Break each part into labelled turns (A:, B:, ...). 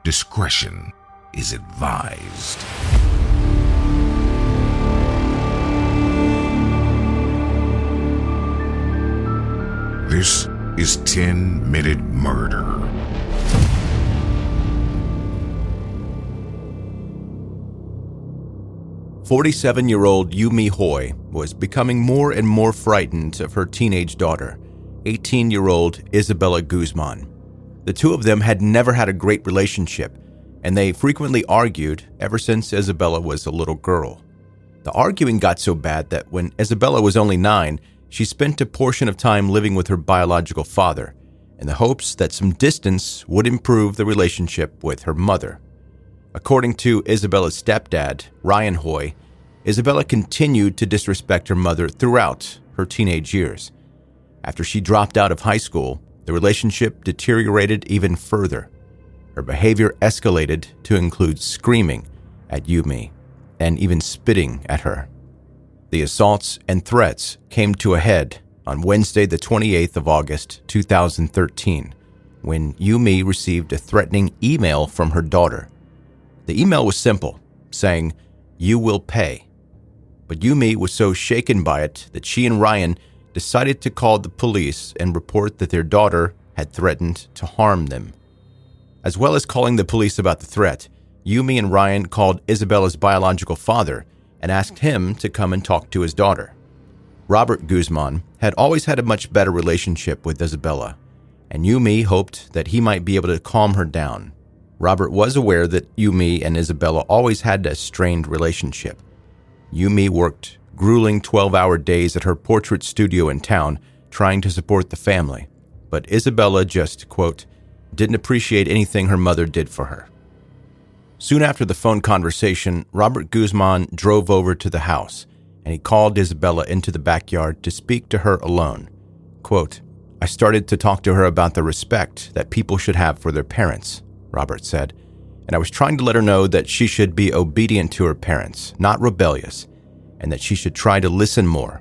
A: Discretion is advised. This is 10-Minute Murder.
B: "47-year-old Yumi Hoy was becoming more and more frightened of her teenage daughter, 18-year-old Isabella Guzman. The two of them had never had a great relationship, and they frequently argued ever since Isabella was a little girl. The arguing got so bad that when Isabella was only 9, she spent a portion of time living with her biological father, in the hopes that some distance would improve the relationship with her mother. According to Isabella's stepdad, Ryan Hoy, Isabella continued to disrespect her mother throughout her teenage years. After she dropped out of high school, the relationship deteriorated even further. Her behavior escalated to include screaming at Yumi and even spitting at her. The assaults and threats came to a head on Wednesday, the 28th of August, 2013, when Yumi received a threatening email from her daughter. The email was simple, saying, "You will pay." But Yumi was so shaken by it that she and Ryan decided to call the police and report that their daughter had threatened to harm them. As well as calling the police about the threat, Yumi and Ryan called Isabella's biological father and asked him to come and talk to his daughter. Robert Guzman had always had a much better relationship with Isabella, and Yumi hoped that he might be able to calm her down. Robert was aware that Yumi and Isabella always had a strained relationship. Yumi worked grueling 12-hour days at her portrait studio in town, trying to support the family, but Isabella just, quote, didn't appreciate anything her mother did for her. Soon after the phone conversation, Robert Guzman drove over to the house, and he called Isabella into the backyard to speak to her alone. Quote, "I started to talk to her about the respect that people should have for their parents," Robert said, "and I was trying to let her know that she should be obedient to her parents, not rebellious, and that she should try to listen more,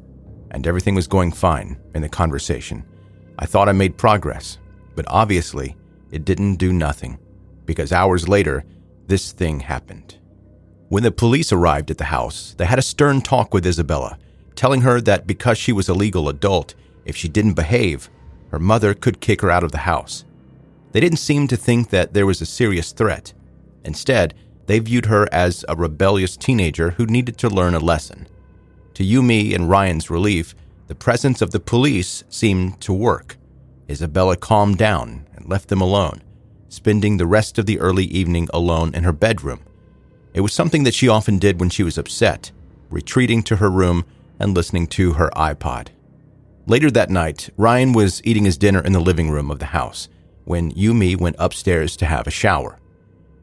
B: and everything was going fine in the conversation. I thought I made progress, but obviously it didn't do nothing, because hours later, this thing happened." When the police arrived at the house, they had a stern talk with Isabella, telling her that because she was a legal adult, if she didn't behave, her mother could kick her out of the house. They didn't seem to think that there was a serious threat. Instead, they viewed her as a rebellious teenager who needed to learn a lesson. To Yumi and Ryan's relief, the presence of the police seemed to work. Isabella calmed down and left them alone, spending the rest of the early evening alone in her bedroom. It was something that she often did when she was upset, retreating to her room and listening to her iPod. Later that night, Ryan was eating his dinner in the living room of the house when Yumi went upstairs to have a shower.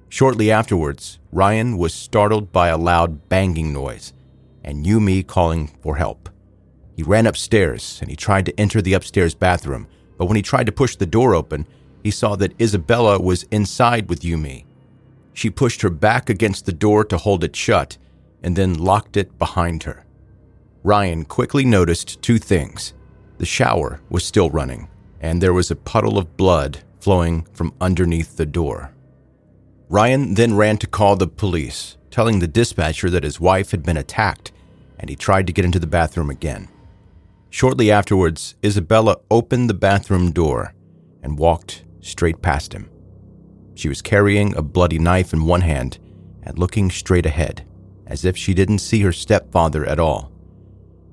B: Shortly afterwards, Ryan was startled by a loud banging noise and Yumi calling for help. He ran upstairs and he tried to enter the upstairs bathroom, but when he tried to push the door open, he saw that Isabella was inside with Yumi. She pushed her back against the door to hold it shut and then locked it behind her. Ryan quickly noticed two things. The shower was still running, and there was a puddle of blood flowing from underneath the door. Ryan then ran to call the police, telling the dispatcher that his wife had been attacked, and he tried to get into the bathroom again. Shortly afterwards, Isabella opened the bathroom door and walked straight past him. She was carrying a bloody knife in one hand and looking straight ahead, as if she didn't see her stepfather at all.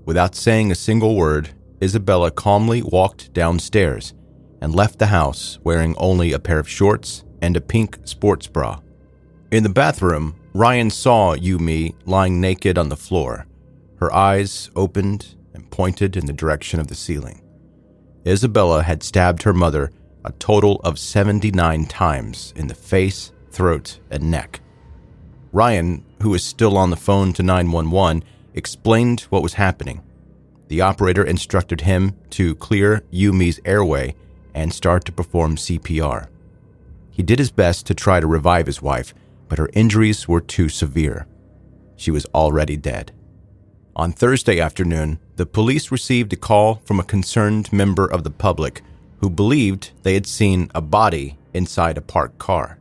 B: Without saying a single word, Isabella calmly walked downstairs and left the house wearing only a pair of shorts and a pink sports bra. In the bathroom, Ryan saw Yumi lying naked on the floor. Her eyes opened and pointed in the direction of the ceiling. Isabella had stabbed her mother a total of 79 times in the face, throat, and neck. Ryan, who was still on the phone to 911, explained what was happening. The operator instructed him to clear Yumi's airway and start to perform CPR. He did his best to try to revive his wife, but her injuries were too severe. She was already dead. On Thursday afternoon, the police received a call from a concerned member of the public who believed they had seen a body inside a parked car.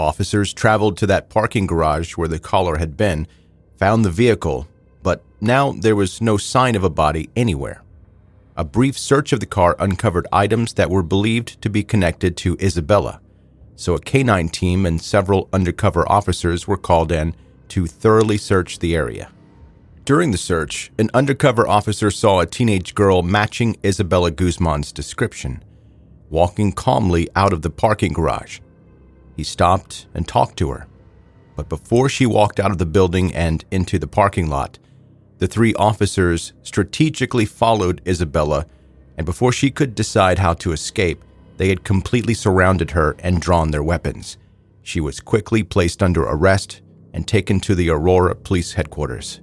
B: Officers traveled to that parking garage where the caller had been, found the vehicle, but now there was no sign of a body anywhere. A brief search of the car uncovered items that were believed to be connected to Isabella, so a canine team and several undercover officers were called in to thoroughly search the area. During the search, an undercover officer saw a teenage girl matching Isabella Guzman's description, walking calmly out of the parking garage. He stopped and talked to her, but before she walked out of the building and into the parking lot, the three officers strategically followed Isabella, and before she could decide how to escape, they had completely surrounded her and drawn their weapons. She was quickly placed under arrest and taken to the Aurora Police Headquarters.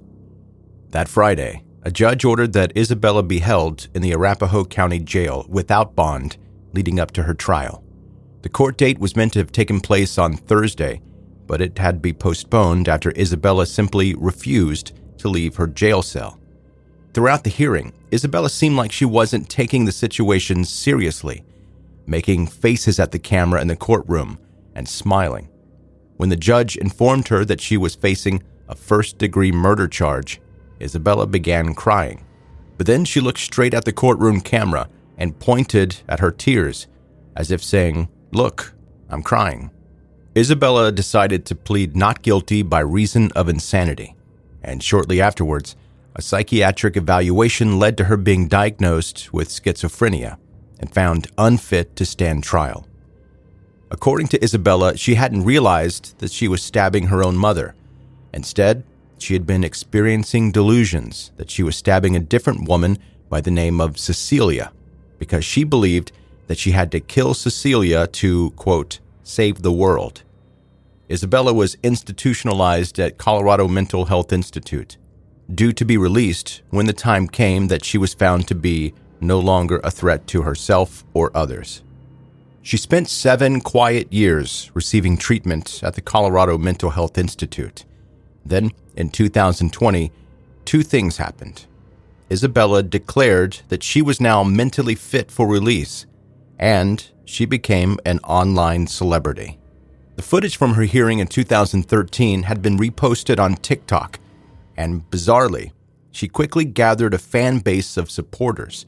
B: That Friday, a judge ordered that Isabella be held in the Arapahoe County Jail without bond leading up to her trial. The court date was meant to have taken place on Thursday, but it had to be postponed after Isabella simply refused to leave her jail cell. Throughout the hearing, Isabella seemed like she wasn't taking the situation seriously, making faces at the camera in the courtroom and smiling. When the judge informed her that she was facing a first-degree murder charge, Isabella began crying. But then she looked straight at the courtroom camera and pointed at her tears, as if saying, "Look, I'm crying." Isabella decided to plead not guilty by reason of insanity, and shortly afterwards, a psychiatric evaluation led to her being diagnosed with schizophrenia and found unfit to stand trial. According to Isabella, she hadn't realized that she was stabbing her own mother. Instead, she had been experiencing delusions that she was stabbing a different woman by the name of Cecilia, because she believed that she had to kill Cecilia to, quote, save the world. Isabella was institutionalized at Colorado Mental Health Institute, due to be released when the time came that she was found to be no longer a threat to herself or others. She spent 7 quiet years receiving treatment at the Colorado Mental Health Institute. Then, in 2020, 2 things happened. Isabella declared that she was now mentally fit for release, and she became an online celebrity. The footage from her hearing in 2013 had been reposted on TikTok, and bizarrely, she quickly gathered a fan base of supporters.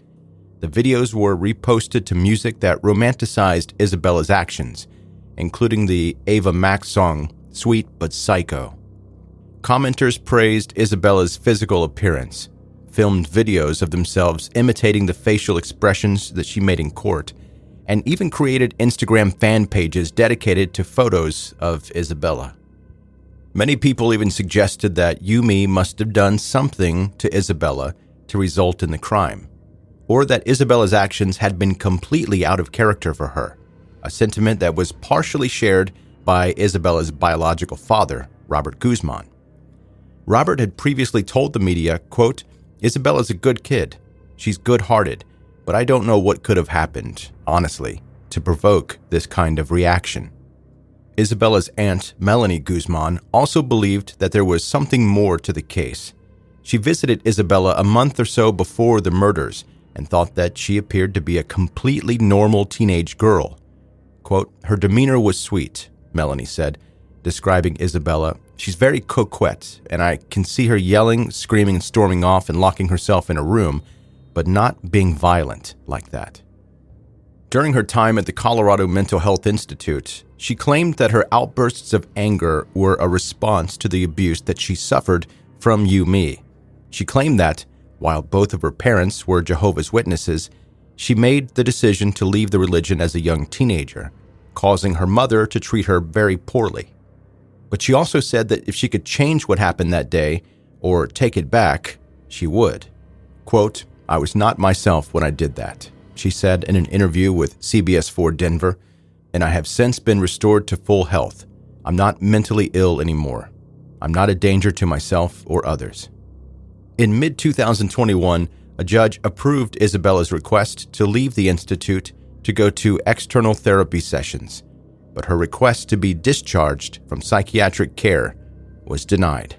B: The videos were reposted to music that romanticized Isabella's actions, including the Ava Max song, Sweet But Psycho. Commenters praised Isabella's physical appearance, filmed videos of themselves imitating the facial expressions that she made in court, and even created Instagram fan pages dedicated to photos of Isabella. Many people even suggested that Yumi must have done something to Isabella to result in the crime, or that Isabella's actions had been completely out of character for her, a sentiment that was partially shared by Isabella's biological father, Robert Guzman. Robert had previously told the media, quote, "Isabella's a good kid. She's good-hearted, but I don't know what could have happened, honestly, to provoke this kind of reaction." Isabella's aunt, Melanie Guzman, also believed that there was something more to the case. She visited Isabella a month or so before the murders and thought that she appeared to be a completely normal teenage girl. Quote, "Her demeanor was sweet," Melanie said, describing Isabella. "She's very coquette, and I can see her yelling, screaming, and storming off and locking herself in a room, but not being violent like that." During her time at the Colorado Mental Health Institute, she claimed that her outbursts of anger were a response to the abuse that she suffered from Yumi. She claimed that, while both of her parents were Jehovah's Witnesses, she made the decision to leave the religion as a young teenager, causing her mother to treat her very poorly. But she also said that if she could change what happened that day, or take it back, she would. Quote, "I was not myself when I did that," she said in an interview with CBS 4 Denver, "and I have since been restored to full health. I'm not mentally ill anymore. I'm not a danger to myself or others." In mid-2021, a judge approved Isabella's request to leave the institute to go to external therapy sessions, but her request to be discharged from psychiatric care was denied.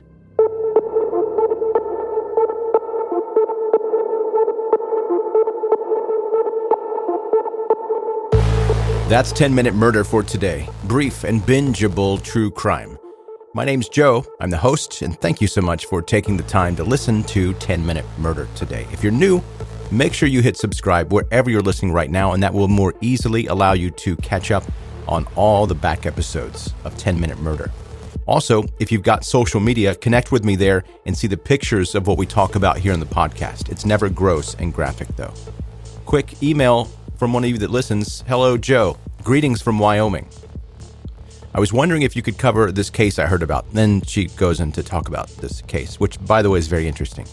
B: That's 10-Minute Murder for today. Brief and bingeable true crime. My name's Joe. I'm the host, and thank you so much for taking the time to listen to 10-Minute Murder today. If you're new, make sure you hit subscribe wherever you're listening right now, and that will more easily allow you to catch up on all the back episodes of 10-Minute Murder. Also, if you've got social media, connect with me there and see the pictures of what we talk about here in the podcast. It's never gross and graphic, though. Quick email from one of you that listens. Hello, Joe. Greetings from Wyoming. I was wondering if you could cover this case I heard about. Then she goes in to talk about this case, which, by the way, is very interesting.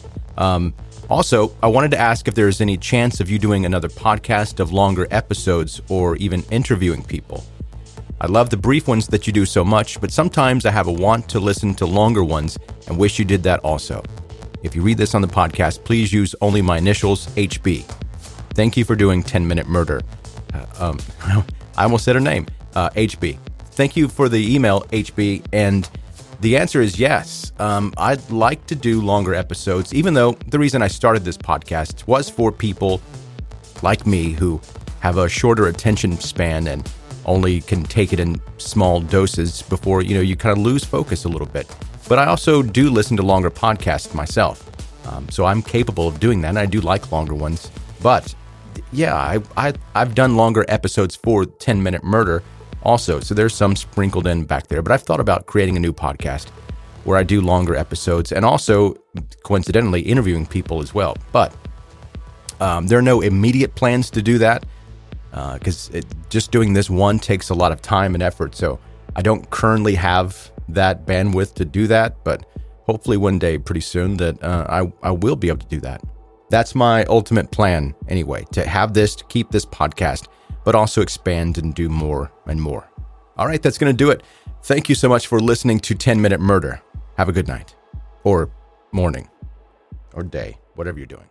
B: Also, I wanted to ask if there's any chance of you doing another podcast of longer episodes or even interviewing people. I love the brief ones that you do so much, but sometimes I have a want to listen to longer ones and wish you did that also. If you read this on the podcast, please use only my initials, HB. Thank you for doing 10-Minute Murder. I almost said her name, HB. Thank you for the email, HB, and the answer is yes. I'd like to do longer episodes, even though the reason I started this podcast was for people like me who have a shorter attention span and only can take it in small doses before, you kind of lose focus a little bit. But I also do listen to longer podcasts myself, so I'm capable of doing that, and I do like longer ones. But yeah, I've done longer episodes for 10-Minute Murder also, so there's some sprinkled in back there. But I've thought about creating a new podcast where I do longer episodes and also, coincidentally, interviewing people as well. But there are no immediate plans to do that because just doing this one takes a lot of time and effort. So I don't currently have that bandwidth to do that, but hopefully one day pretty soon that I will be able to do that. That's my ultimate plan anyway, to have this, to keep this podcast, but also expand and do more and more. All right, that's going to do it. Thank you so much for listening to 10-Minute Murder. Have a good night, or morning, or day, whatever you're doing.